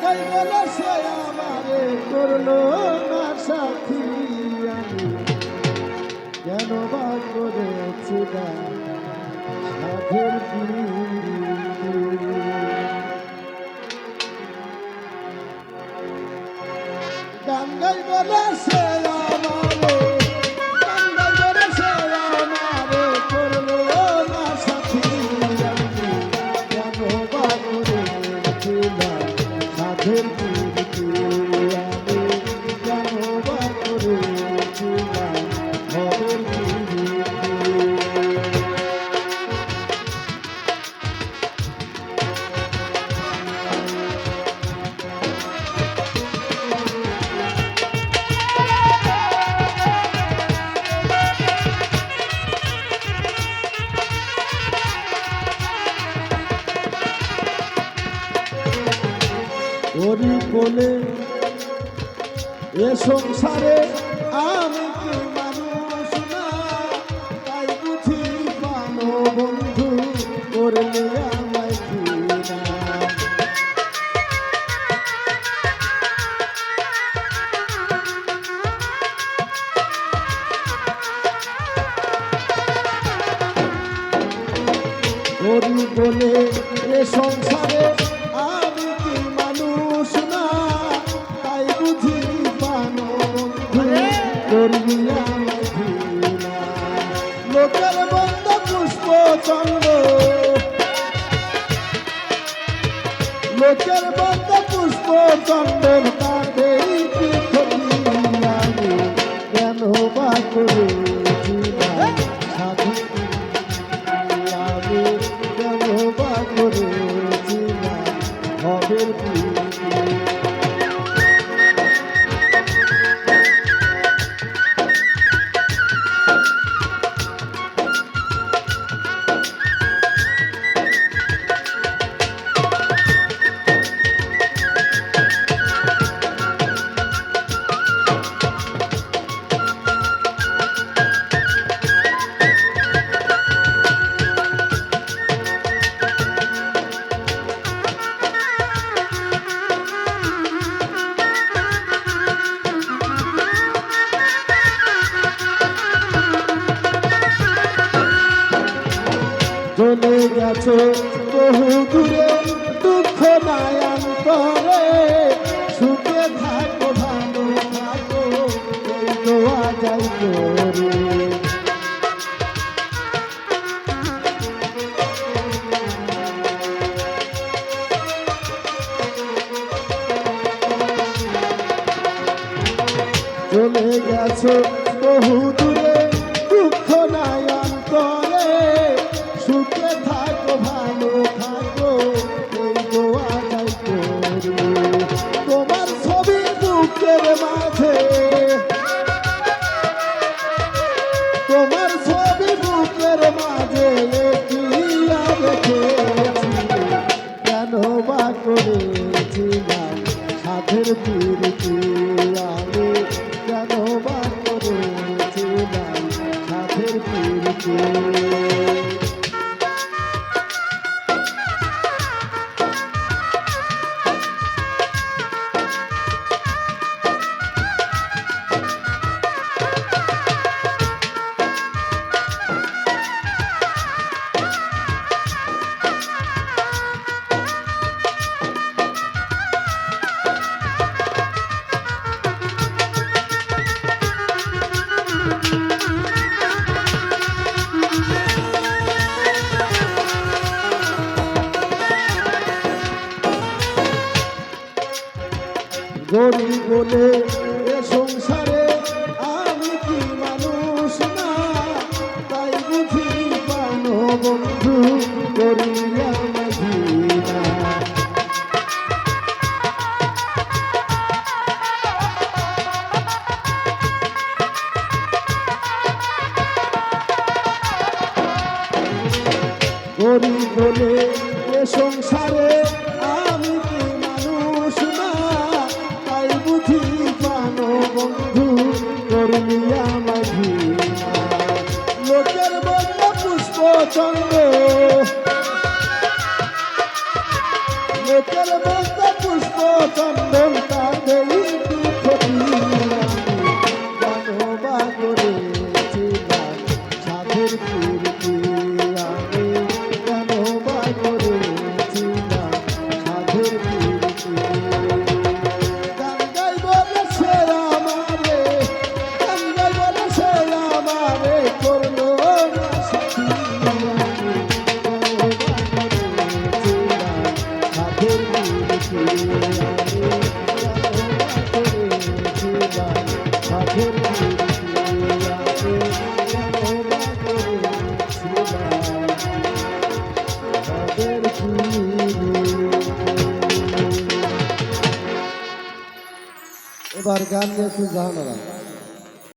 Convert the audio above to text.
গাঙ্গাই বলে সে আমারে করলো না সাথী, আমি কেন বা করেছিলাম সাধের গাঙ্গাই বলে সে আমারে, গাঙ্গাই বলে সে আমারে করলো না সাথী, আমি কেন বা করেছিলাম সাধের প্রীতি, আমি কেন বা করেছিলাম ভবের প্রীতি। ওরি বলে এ সংসারে আমি কি মানুষ না, তাই বুঝি পানো বন্ধু করলে আমায় ঘৃণা। ওরি বলে এ সংসারে আমি কি মানুষ না, তাই বুঝি পানো বন্ধু করবি আমায় ঘৃণা। লোকের বন্ধ পুষ্প চন্দ্র, লোকের বন্ধ পুষ্প চন্দন তাতেই পৃথিবী, আমি কেন বা করেছিলাম সাধু, আমি কেন বা করেছিলাম ভবের প্রীতি। চলে গেছো বহু দূরে দুঃখ নাই অন্তরে, সুখে থাকো ভালো থাকো এই দোয়া যাই করে। চলে গেছো বহু দূরে দুঃখ নাই অন্তরে, সুখে থাকো ভালো থাকো এই দোয়া যাই করি। তোমার ছবি বুকের মাঝে, তোমার ছবি বুকের মাঝে লিখিয়া রেখেছি, কেন বা করেছিলাম সাধের প্রীতি, আমি কেন বা করেছিলাম সাধের প্রীতি। গরিব বলে এ সংসারে আমি কি মানুষ না, তাই বুঝি পানো বন্ধু করিয়া মদিনা। গরিব বলে এ সংসারে আমি কি মানুষ না, তাই বুঝি পানো বন্ধু করলিয়া মদিনা। লোকের বন্ধ পুষ্প চন্দ্র, লোকের বন্ধ পুষ্প গো চন্দন তাতেই কি ক্ষতি জানো বা করেছিলাম সাধের কীর্তি আমি জানো বা করেছিলাম সাধের কীর্তি গান গাই বলে সে আমারে গান গাই বলে সে আমারে করলো না সাথী আমি জানো বা করেছিলাম সাধের এবার গান গেছে জাহানারা।